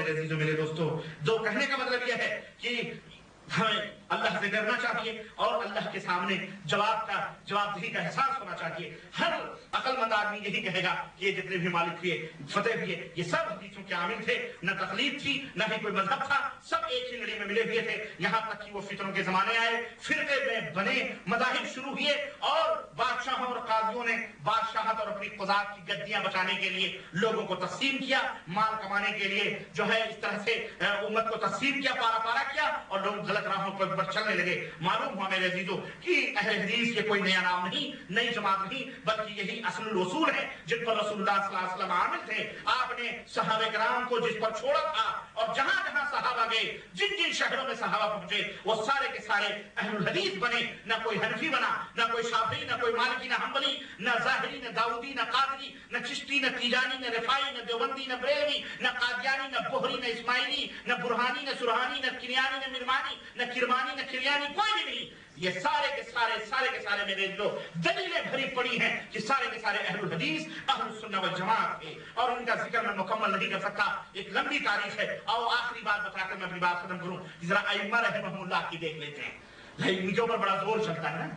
میرے عزیزوں میرے دوستوں، دو کہنے کا مطلب یہ ہے کہ ہمیں اللہ سے ڈرنا چاہیے اور اللہ کے سامنے جوابدہی کا احساس ہونا چاہیے۔ ہر عقل مند آدمی یہی کہے گا کہ یہ جتنے بھی مالک ہوئے، فتح ہوئے، یہ سب حدیثوں کے عامل تھے، نہ تقلید تھی نہ ہی کوئی مذہب تھا، سب ایک ہی لڑی میں ملے ہوئے تھے، یہاں تک کہ وہ فتنوں کے زمانے آئے، فرقے میں بنے، مذاہب شروع ہوئے، اور بادشاہوں اور قاضیوں نے بادشاہت اور اپنی قضات کی گدیاں بچانے کے لیے لوگوں کو تقسیم کیا، مال کمانے کے لیے جو ہے اس طرح سے امت کو تقسیم کیا، پارا پارا کیا، اور لوگ غلط راہوں پر چلنے لگے۔ معلوم ہوا میرے عزیزوں کہ اہل حدیث یہ کوئی نیا نام نہیں، نئی جماعت نہیں، بلکہ یہی اصل الاصول ہے جن پر رسول اللہ صلی اللہ علیہ وسلم عامل تھے۔ آپ نے صحابہ کرام کو جس پر چھوڑا تھا، اور جہاں جہاں صحابہ گئے، جن جن شہروں میں صحابہ پہنچے، وہ سارے کے سارے اہل الحدیث بنے، نہ کوئی حنفی بنا، نہ کوئی شافعی، نہ کوئی مالکی، نہ حنبلی، نہ ظاہری، نہ داؤدی، نہ قادری، نہ چشتی، نہ تیجانی، نہ رفاعی، نہ دیوبندی، نہ بریلوی، نہ قادیانی، نہ بہری، نہ اسماعیلی، نہ برہانی، نہ سرحانی، نہ کنیانی، نہ مرمانی، نہ کرمانی، نہ کلیانی، کوئی بھی نہیں۔ یہ سارے کے سارے میرے جو دلیلیں بھری پڑی ہیں کہ سارے کے سارے اہل الحدیث اہل السنہ والجماعت تھے، اور ان کا ذکر میں مکمل نہیں کر سکتا، ایک لمبی تاریخ ہے۔ اور آخری بات بتا کر میں اپنی بات ختم کروں، ذرا ائمہ رحمہ اللہ کی دیکھ لیتے ہیں، ان کے اوپر بڑا زور چلتا ہے نا۔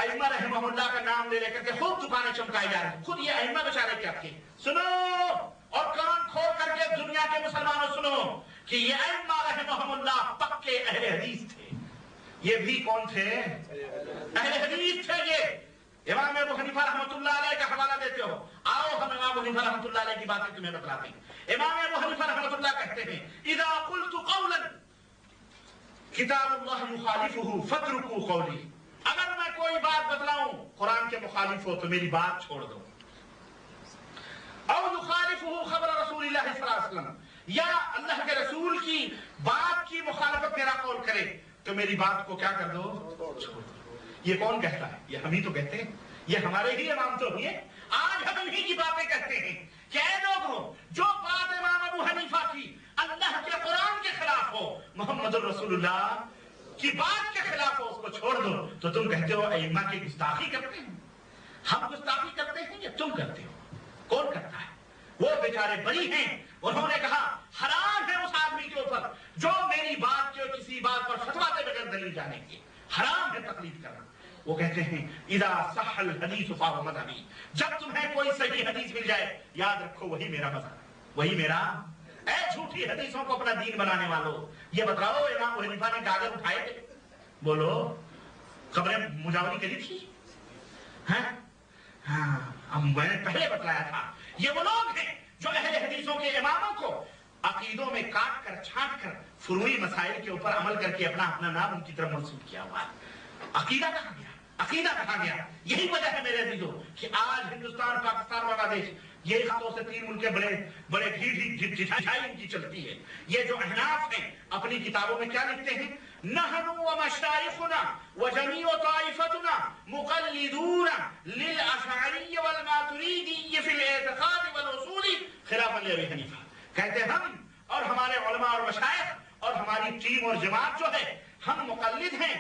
ائمہ رحمہ اللہ کا نام لے کر کے خود دکانیں چمکائی جا رہی ہیں، خود یہ ائمہ بیچارے کیا تھے، سنو اور کان کھول کر کے دنیا کے مسلمانوں سنو کہ یہ ائمہ رحمہ اللہ پکے اہل حدیث تھے۔ یہ بھی کون تھے؟ اہل حدیث تھے۔ یہ امام ابو حنیفہ رحمۃ اللہ علیہ کا حوالہ دیتے ہو، آؤ ہم امام ابو حنیفہ رحمۃ اللہ علیہ کی باتیں تمہیں بتلاتے ہیں۔ امام ابو حنیفہ رحمۃ اللہ کہتے ہیں اذا قلت قولا کتاب اللہ مخالفہ فاترکوا قولی، اگر میں کوئی بات بتلاؤں قرآن کے مخالف ہو تو میری بات چھوڑ دو، او یخالفہ خبر رسول اللہ صلی اللہ علیہ وسلم، یا اللہ کے رسول کی بات کی مخالفت میرا قول کرے تو میری بات کو کیا کر دو، چھوڑ دو۔ یہ کون کہتا ہے؟ یہ ہم ہی تو کہتے ہیں، یہ ہمارے ہی امام تو ہوئے، آج ہم انہی کی باتیں کہتے ہیں کہ اے لوگوں، جو بات امام ابو حنیفہ کی اللہ کے قرآن کے خلاف ہو، محمد الرسول اللہ کی بات کے خلاف ہو، اس کو چھوڑ دو۔ تو تم کہتے ہو ائمہ کی گستاخی کرتے ہیں، ہم گستاخی کرتے ہیں یا تم کرتے ہو؟ کون کرتا ہے؟ وہ بیچارے بری ہیں، انہوں نے کہا حرام ہے اس آدمی کے اوپر جو میری بات کے کسی بات پر فتویٰ دے بغیر دلیل جانے کی، حرام ہے تقلید کرنا۔ وہ کہتے ہیں اذا صح الحدیث فهو مذہبی، جب تمہیں کوئی صحیح حدیث مل جائے یاد رکھو وہی میرا مذہب، وہی میرا۔ اے جھوٹی حدیثوں کو اپنا دین بنانے والوں، یہ بتلاؤ امام ابو حنیفہ نے گاجر اٹھائے تھے؟ بولو، قبریں مجاوری کری تھی؟ ہاں، میں نے پہلے بتلایا تھا، یہ وہ لوگ ہیں جو اہل حدیثوں کے اماموں کو عقیدوں میں کاٹ کر چھانٹ کر فروعی مسائل کے اوپر عمل کر کے اپنا نام ان کی طرف منسوب کیا ہوا ہے۔ عقیدہ کہاں گیا؟ عقیدہ کہاں گیا؟ یہی وجہ ہے میرے عزیزوں کہ آج ہندوستان، پاکستان، بنگلہ دیش، یہ خطوں سے تین ملکیں بڑے ڈھیٹھائی ان کی چلتی ہے۔ یہ جو احناف ہیں اپنی کتابوں میں کیا لکھتے ہیں؟ نحن ومشایخنا وجمیع طائفتنا مقلدون للاشعری والماتریدی فی الاعتقاد والاصول خلافا لابی حنیفہ۔ کہتے ہیں ہم اور ہمارے علماء اور مشائخ اور ہماری ٹیم اور جماعت جو ہے، ہم مقلد ہیں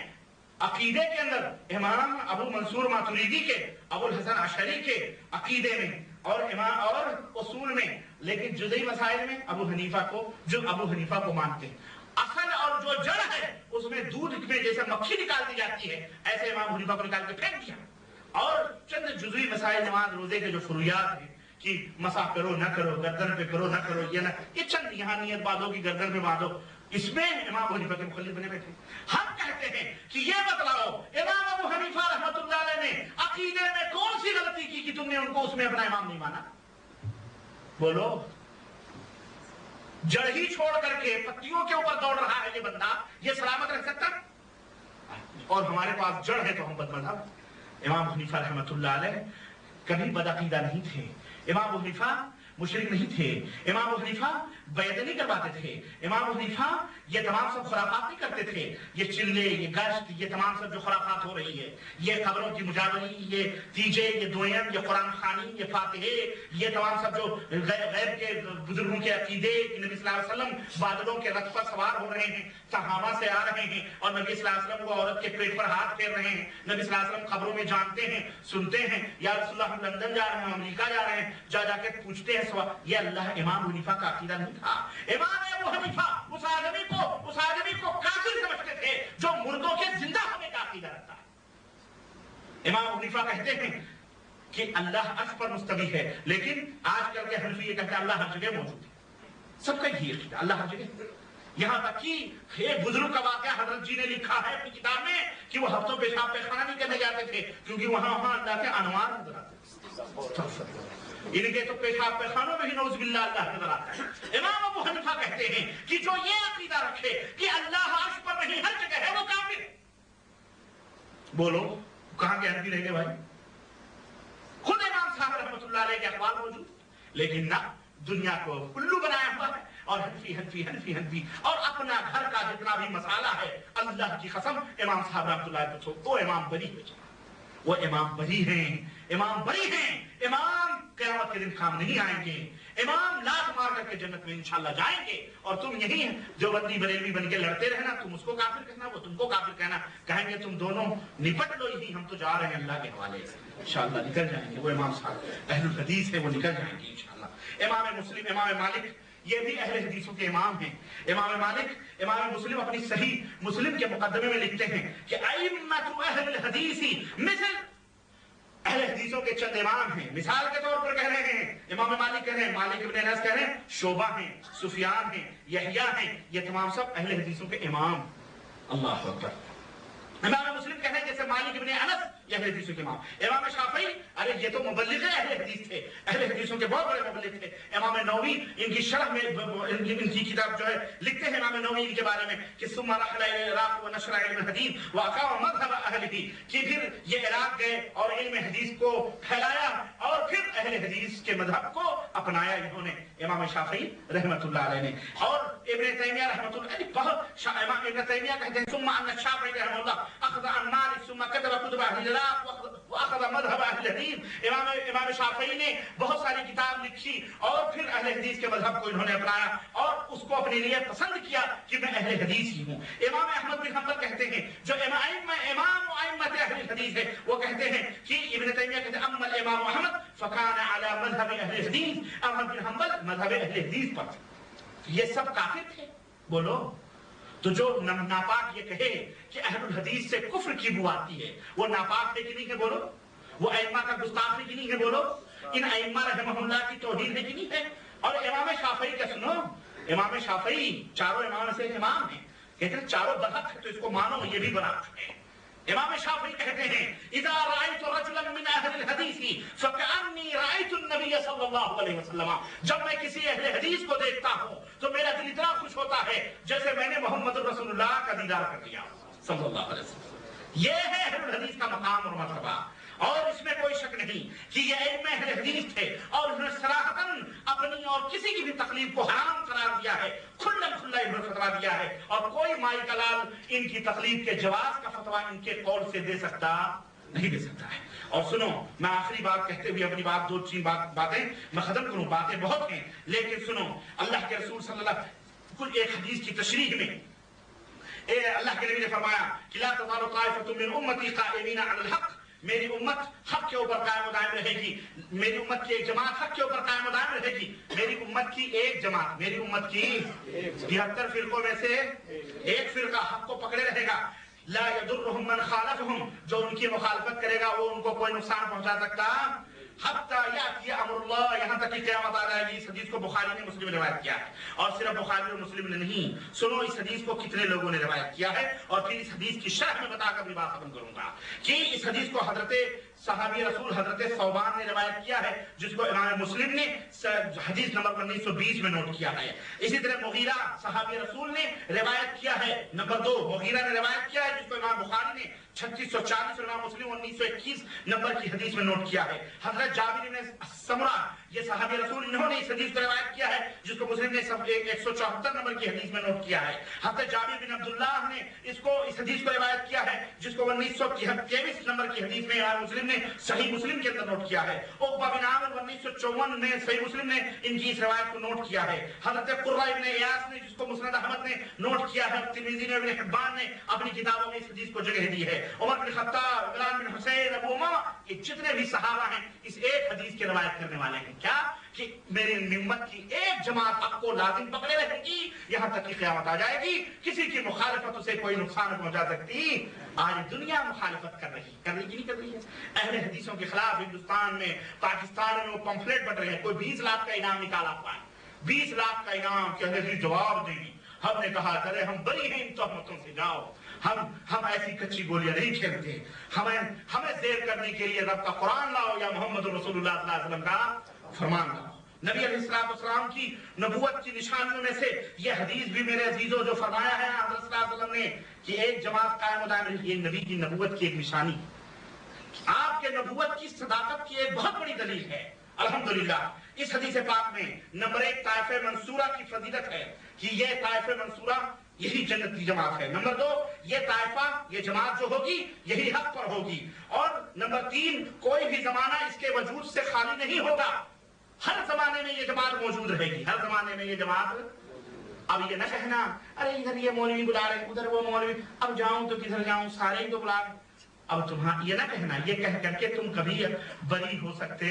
عقیدے کے اندر امام ابو منصور ماتریدی کے، ابو الحسن اشعری کے عقیدے میں اور امام اور اصول میں، لیکن جزئی مسائل میں ابو حنیفہ کو مانتے ہیں۔ اصل اور جو جڑ ہے اس میں دودھ میں جیسے مکھی نکال دی جاتی ہے، ایسے امام حنیفہ کو نکال کے پھینک دیا، اور چند جزئی مسائل نماز روزے کے جو فروعیات ہیں کہ مسح کرو نہ کرو، گردن پہ کرو نہ کرو، یہ چند یہاں نیت باندھو کی گردن پہ باندھو، اس میں امام ابو حنیفہ کے مخالف بنے بیٹھے۔ ہم کہتے ہیں کہ یہ بتلاؤ امام ابو حنیفہ رحمۃ اللہ علیہ نے عقیدے میں کون سی غلطی کی کہ تم نے ان کو اس میں اپنا امام نہیں مانا؟ بولو، جڑ ہی چھوڑ کر کے پتیوں کے اوپر دوڑ رہا ہے یہ بندہ، یہ سلامت رکھ سکتا؟ اور ہمارے پاس جڑ ہے تو ہم بد مذہب۔ امام حنیفہ رحمۃ اللہ علیہ کبھی بدعقیدہ نہیں تھے، امام ابو حنیفہ مشرک نہیں تھے، امام ابو حنیفہ بیعت نہیں کرواتے تھے، امام ابو حنیفہ یہ تمام سب خرافات نہیں کرتے تھے، یہ چلے، یہ گشت، یہ تمام سب جو خرافات ہو رہی ہے، یہ قبروں کی مجاوری، یہ تیجے، یہ دویم، یہ قرآن خوانی، یہ فاتحے، یہ تمام سب جو غیر کے بزرگوں کے عقیدے، نبی صلی اللہ علیہ وسلم بادلوں کے رتھ پر سوار ہو رہے ہیں، صحابہ سے آ رہے ہیں اور نبی صلی اللہ علیہ وسلم کو عورت کے پیٹ پر ہاتھ پھیر رہے ہیں، نبی صلی اللہ علیہ وسلم قبروں میں جانتے ہیں، سنتے ہیں، یا رسول اللہ ہم لندن جا رہے ہیں، امریکہ جا رہے ہیں، جا کے پوچھتے ہیں، یہ اللہ امام حنیفہ کا عقیدہ نہیں تھا. امام ابو حنیفہ اس آدمی کو کافر سمجھتے تھے جو مردوں کے زندہ ہونے کا عقیدہ رکھتا ہے. امام ابو حنیفہ کہتے ہیں کہ اللہ عرش پر مستوی ہے، لیکن آج کل کے حنفی یہ کہتے ہیں اللہ ہر جگہ موجود ہے. سب کا یہی عقیدہ اللہ ہر جگہ. یہاں تک کہ ایک بزرگ کا واقعہ حضرت جی نے لکھا ہے اپنی کتاب میں کہ وہ ہفتوں پیشاب پیخانہ نہیں کرنے جاتے تھے کیونکہ وہاں اللہ کے انوار نظر آتے تھے. ان کے تو پیشاب پیخانوں میں ہی نعوذ باللہ اللہ نظر آتا ہے. امام ابو حنیفہ کہتے ہیں کہ جو یہ عقیدہ رکھے کہ اللہ عرش پر نہیں ہر جگہ ہے وہ کافر ہے. بولو کہاں کے حنفی رہ گئے بھائی؟ خود امام صاحب رحمۃ اللہ علیہ کے اقوال موجود، لیکن نہ دنیا کو الو بنایا ہوا ہے اور حنفی اور اپنا گھر کا جتنا بھی مسئلہ ہے اللہ کی قسم امام صاحب رحمۃ اللہ علیہ وہ امام بری ہے. وہ امام بری ہیں. امام قیامت کے دن کام نہیں آئیں گے. امام لات مار کر کے جنت میں انشاءاللہ جائیں گے اور تم یہی ہیں جو بندی بریلوی بن کے لڑتے رہنا. تم اس کو کافر کہنا، وہ تم کو کافر کہنا. کہیں گے تم دونوں نپٹ لو یہی، ہم تو جا رہے ہیں اللہ کے حوالے سے انشاءاللہ نکل جائیں گے. وہ امام صاحب اہل الحدیث ہیں، وہ نکل جائیں گے انشاءاللہ. امام مسلم، امام مالک یہ بھی اہل حدیثوں کے امام ہیں. امام مالک، امام مسلم اپنی صحیح مسلم کے مقدمے میں لکھتے ہیں کہ ائمۃ اہل الحدیث مثل اہل حدیثوں کے چند امام ہیں. مثال کے طور پر کہہ رہے ہیں امام مالک کہہ رہے ہیں، مالک ابن انس کہہ رہے ہیں، شعبہ ہیں، سفیان ہیں، یحییٰ ہیں. یہ تمام سب اہل حدیثوں کے امام. اللہ اکبر. امام مسلم کہہ رہے ہیں جیسے مالک ابن انس یہ اہل حدیثوں کے امام. امام شافعی ارے یہ تو مبلغ اہل حدیث تھے، اہل حدیثوں کے بہت بڑے مبلغ تھے. امام نووی ان کی شرح میں ان کی کتاب جو ہے لکھتے ہیں امام نووی ان کے بارے میں کہ ثم رحل الى العراق ونشر علم الحديث واقام مذهب اهله کہ پھر یہ عراق گئے اور علم حدیث کو پھیلایا اور پھر اہل حدیث کے مذہب کو اپنایا انہوں نے امام شافعی رحمۃ اللہ علیہ نے. اور ابن تیمیہ رحمۃ اللہ علیہ بہت امام ابن تیمیہ کہتے ہیں ثم ان الشافعي رحمہ اللہ اخذ عن مالك ثم كتب كتب اهل العراق واخذ مذهب اهل الحديث. امام شافعی نے بہت ساری کتاب لکھی اور پھر اہل حدیث کے مذہب کو انہوں نے اپنایا اور اس کو اپنے لیے پسند کیا کہ میں اہل حدیث ہی ہوں. امام احمد بن حنبل کہتے ہیں جو امام و ائمۃ اہل الحدیث ہے وہ کہتے ہیں کہ ابن تیمیہ کہتے ہیں اما الامام احمد فكان على مذهب اہل الحدیث. احمد بن حنبل مذہب اہل حدیث پر. یہ سب کافر تھے. بولو تو جو ناپاک یہ کہے کہ اہل الحدیث سے کفر کی بو آتی ہے وہ ناپاک ہے کہ نہیں ہے؟ بولو وہ ائمہ کا گستاخ ہے کہ نہیں ہے؟ بولو ان ائمہ رحمہ اللہ کی توہین ہے کہ نہیں ہے؟ اور امام شافعی کا سنو، امام شافعی چاروں امام سے امام ہیں، کہتے ہیں چاروں برحق ہے تو اس کو مانو یہ بھی برحق ہے. امام شافعی کہتے ہیں اذا رأيت رجلا من اهل الحديث فكأني رأيت النبي صلی اللہ علیہ وسلم. جب میں کسی اہل حدیث کو دیکھتا ہوں تو میرا دل اتنا خوش ہوتا ہے جیسے میں نے محمد رسول اللہ کا دیدار کر لیا صلی اللہ علیہ وسلم. یہ ہے اہل الحدیث کا مقام اور مرتبہ. اور اس میں کوئی شک نہیں کہ یہ علم اہل حدیث تھے اور انہوں نے صراحتاً اپنی اور کسی کی بھی تقلید کو حرام قرار دیا ہے، کھلا انہوں نے فتویٰ دیا ہے اور کوئی مائی کلال ان کی تقلید کے جواز کا فتویٰ ان کے قول سے دے سکتا نہیں دے سکتا ہے. اور سنو میں آخری بات کہتے ہوئے اپنی بات دو تین باتیں میں ختم کروں. باتیں بہت ہیں لیکن سنو اللہ کے رسول صلی اللہ کل ایک حدیث کی تشریح میں اللہ کے نبی نے فرمایا کہ لا تزال طائفة من امتی قائمین علی الحق. میری امت حق کے اوپر قائم و دائم رہے گی. میری امت کی ایک جماعت حق کے اوپر قائم و دائم رہے گی. میری امت کی ایک جماعت، میری امت کی 73 فرقوں میں سے ایک فرقہ حق کو پکڑے رہے گا. لا يضرهم من خالفهم، جو ان کی مخالفت کرے گا وہ ان کو کوئی نقصان پہنچا سکتا حتی یاتی امر اللہ، یہاں تک کہ قیامت آ جائے گی. اس حدیث کو بخاری نے مسلم نے روایت کیا ہے اور صرف بخاری اور مسلم نے نہیں. سنو اس حدیث کو کتنے لوگوں نے روایت کیا ہے اور پھر اس حدیث کی شرح میں بتا کر بھی بات ختم کروں گا کہ اس حدیث کو حضرت صحابی رسول حضرت ثوبان نے روایت کیا ہے جس کو امام مسلم نے حدیث نمبر 1920 میں نوٹ کیا ہے. اسی طرح مغیرہ صحابی رسول نے روایت کیا ہے نمبر 2. مغیرہ نے روایت کیا ہے جس کو امام بخاری نے 3640 اور امام مسلم 1921 نمبر کی حدیث میں نوٹ کیا ہے. حضرت جابر بن سمرہ یہ صحابی رسول انہوں نے اس حدیث کو روایت کیا ہے جس کو مسلم نے 174 نمبر کی حدیث میں نوٹ کیا ہے. حضرت جابر بن عبداللہ نے اس حدیث کو روایت کیا ہے جس کو 1923 نمبر کی حدیث میں امام مسلم نے صحیح مسلم کے اندر نوٹ کیا ہے. عقبہ بن عامر 1954 میں صحیح مسلم نے ان کی اس روایت کو نوٹ کیا ہے. حضرت قرہ ابن ایاس نے جس کو مسند احمد نے نوٹ کیا ہے. ترمذی نے ابن حبان نے اپنی کتابوں میں اس حدیث کو جگہ دی ہے. عمر بن خطاب، عمران بن حسین، ابو امامہ، یہ جتنے بھی صحابہ ہیں اس ایک حدیث کی روایت کرنے والے ہیں. کیا کہ میری امت کی ایک جماعت حق کو لازم پکڑے رہے گی یہاں تک کہ قیامت آ جائے گی، کسی کی مخالفت سے کوئی نقصان پہنچا سکتی۔ آج دنیا مخالفت کر رہی کہ نہیں کر رہی ہے؟ اہل حدیثوں کے خلاف ہندوستان میں، پاکستان میں وہ پمفلیٹ بٹ رہے ہیں، کوئی 20 لاکھ کا انعام نکالا ہوا ہے، 20 لاکھ کا انعام کہ اہل حدیث جواب دیں گی۔ ہم نے کہا چلے ہم بری ہیں ان تہمتوں سے، جاؤ، ہم ایسی کچی گولیاں نہیں کھیلتے، ہمیں زیر کرنے کے لیے رب کا قرآن لاؤ یا محمد رسول اللہ صلی اللہ علیہ وسلم کا فرمان لاؤ۔ نبی علیہ السلام کی نبوت کی نشانیوں میں سے یہ حدیث بھی میرے عزیزوں جو فرمایا ہے حضرت صلی اللہ علیہ وسلم نے کہ ایک جماعت قائم و دائم رہی، یہ نبی کی نبوت کی ایک نشانی، آپ کے نبوت کی صداقت کی ایک بہت بڑی دلیل ہے۔ الحمدللہ اس حدیث پاک میں نمبر 1 طائفہ منصورہ کی فضیلت ہے کہ یہ طائفہ منصورہ یہی جنت کی جماعت ہے۔ نمبر 2 یہ طائفہ، یہ جماعت جو ہوگی یہی حق پر ہوگی۔ اور نمبر 3 کوئی بھی زمانہ اس کے وجود سے خالی نہیں ہوتا، ہر زمانے میں یہ جماعت موجود رہے گی، ہر زمانے میں یہ جماعت۔ اب یہ نہ کہنا ارے ادھر یہ مولوی بلا رہے ادھر وہ مولوی، اب جاؤں تو کدھر جاؤں، سارے ہی تو بلا رہے۔ اب تمہاں یہ نہ کہنا، یہ کہہ کر کے تم کبھی بری ہو سکتے،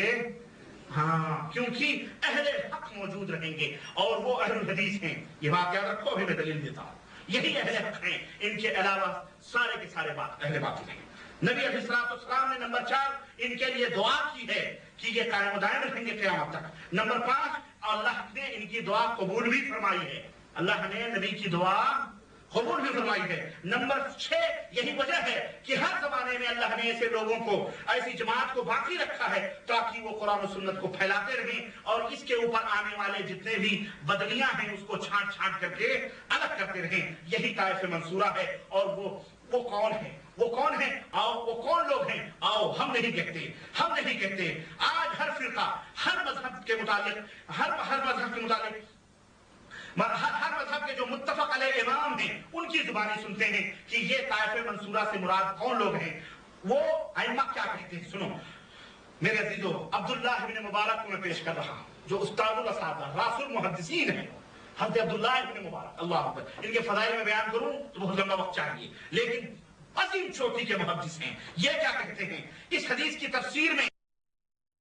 ہاں، کیونکہ اہل حق موجود رہیں گے اور وہ اہل الحدیث ہیں۔ یہ بات یاد رکھو، ابھی میں دلیل دیتا ہوں، یہی اہل حق ہیں، ان کے علاوہ سارے کے سارے اہل باطل ہیں۔ نبی علیہ السلام نے نمبر 4 ان کے لیے دعا کی ہے کہ یہ قائم و دائم رہیں گے قیامت تک۔ نمبر 5 اللہ نے ان کی دعا قبول بھی فرمائی ہے، اللہ نے نبی کی دعا قبول بھی فرمائی ہے۔ نمبر 6 یہی وجہ ہے کہ ہر زمانے میں اللہ نے ایسے لوگوں کو، ایسی جماعت کو باقی رکھا ہے تاکہ وہ قرآن و سنت کو پھیلاتے رہیں اور اس کے اوپر آنے والے جتنے بھی بدلیاں ہیں اس کو چھانٹ چھانٹ کر کے الگ کرتے رہیں۔ یہی طائفہ منصورہ ہے۔ اور وہ کون ہے؟ وہ کون ہے؟ آؤ، وہ کون لوگ ہیں؟ آؤ، ہم نہیں کہتے۔ آج ہر فرقہ، ہر مذہب کے متعلق، ہر مذہب کے متعلق، ہر مذہب کے جو متفق علیہ امام ہیں ان کی زبانی سنتے ہیں کہ یہ طائفہ منصورہ سے مراد کون لوگ ہیں، وہ ائمہ کیا کہتے ہیں۔ سنو میرے عزیزو، عبداللہ ابن مبارک کو میں پیش کر رہا ہوں جو استاد الاساتذہ راس المحدثین ہیں، حضرت عبداللہ ابن مبارک، اللہ اکبر۔ ان کے فضائل میں بیان کروں تو بہت لمبا وقت چاہیے، لیکن عظیم چوٹی کے محدث ہیں۔ یہ کیا کہتے ہیں اس حدیث کی تفسیر میں،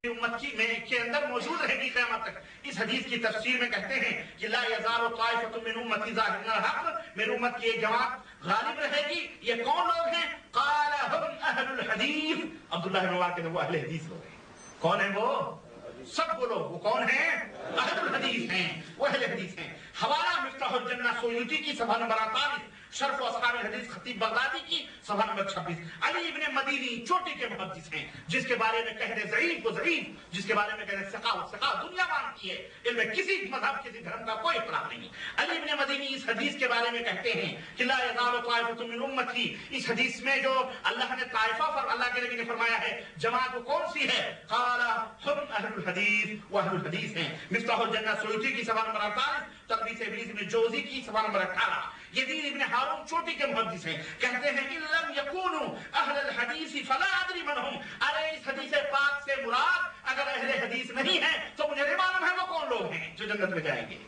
امت کے اندر موجود رہے گی قیامت تک، اس حدیث کی تفسیر میں کہتے ہیں کہ لا یزال طائفۃ من امتی ظاہرین الحق، میری امت کی ایک جماعت غالب رہے گی۔ یہ کون لوگ ہیں؟ قال هم اہل الحدیث، عبداللہ بن مبارک کہتے ہیں وہ اہل حدیث لوگ ہیں۔ کون ہیں وہ؟ سب وہ لوگ، وہ کون ہیں؟ اہل الحدیث ہیں، وہ اہل حدیث ہیں۔ حوالہ مفتاح الجنہ سیوطی کی صفحہ نمبر 48، شرف اصحاب الحدیث خطیب بغدادی کی صفحہ نمبر 26۔ علی ابن مدینی چوٹی کے محدث ہیں، جس کے بارے میں کہتے ضعیف و ضعیف، جس کے بارے میں کہتے ثقہ دنیا مانتی ہے، ان میں کسی مذہب کسی دھرم کا کوئی اختلاف نہیں۔ علی ابن مدینی اس حدیث کے بارے میں کہتے ہیں کہ لا یزال طائفۃ من امتی، اس حدیث میں جو اللہ نے طائفہ پر اللہ کے نبی نے فرمایا ہے جماعت وہ کون سی ہے؟ قال هم اہل الحدیث، وہ اہل الحدیث ہیں۔ مفتاح الجنہ سیوطی کی صفحہ نمبر 48، تلخیص ابلیس ابن جوزی کی صفحہ نمبر 18۔ یزید ابن ہارون چوٹی کے محدث ہیں، کہتے ہیں ان لم یکونوا اہل الحدیث فلا ادری من هم، ارے اس حدیث پاک سے مراد اگر اہل حدیث نہیں ہے تو مجھے نہیں معلوم ہے وہ کون لوگ ہیں جو جنت میں جائیں گے۔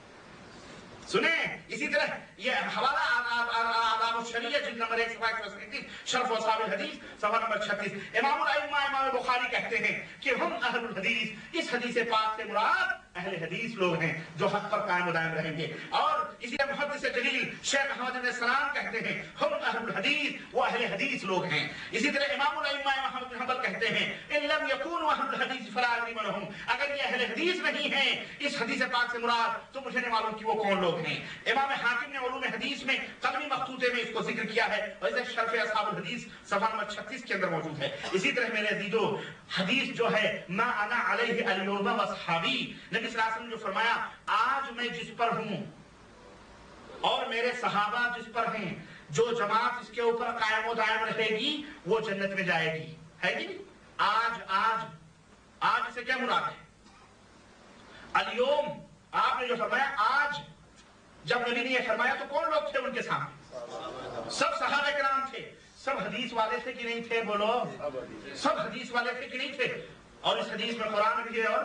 سنیں اسی طرح یہ حوالہ آداب الشریعہ جلد نمبر 1 صفحہ 137، شرف اصحاب الحدیث صفحہ نمبر 36۔ امام الائمہ امام بخاری کہتے ہیں کہ ہم اہل الحدیث، اس حدیث پاک سے مراد اہل حدیث لوگ ہیں جو حق پر قائم و دائم رہیں گے۔ اور اسی طرح محدث جلیل شیخ احمد بن سلام کہتے ہیں ہم اہل الحدیث، وہ اہل حدیث لوگ ہیں۔ اسی طرح امام الائمہ احمد بن حنبل کہتے ہیں ان لم یکونوا اہل الحدیث فلا ادری من هم، اگر یہ اہل حدیث نہیں ہیں اس حدیث پاک سے مراد تو مجھے نہیں معلوم کہ وہ کون لوگ ہیں۔ امام حاکم نے علوم حدیث میں قلمی مخطوطے میں اس کو ذکر کیا ہے، اور اسے شرف اصحاب الحدیث صفحہ نمبر 36 کے اندر موجود ہے۔ اسی طرح میرے عزیزو حدیث جو ہے ما انا علیہ الیوم واصحابی، نبی صلی اللہ علیہ وسلم نے جو فرمایا آج میں جس پر ہوں اور میرے صحابہ جس پر ہیں، جو جماعت اس کے اوپر قائم و دائم رہے گی وہ جنت میں جائے گی، ہے گی؟ آج اسے کیا مراد ہے؟ الیوم، آپ نے جو فرمایا آج، جب نبی نے یہ فرمایا تو کون لوگ تھے ان کے سامنے؟ سب صحابہ کرام تھے۔ سب حدیث والے تھے کہ نہیں تھے؟ بولو، سب حدیث والے تھے کہ نہیں تھے؟ اور اس حدیث میں قرآن بھی ہے اور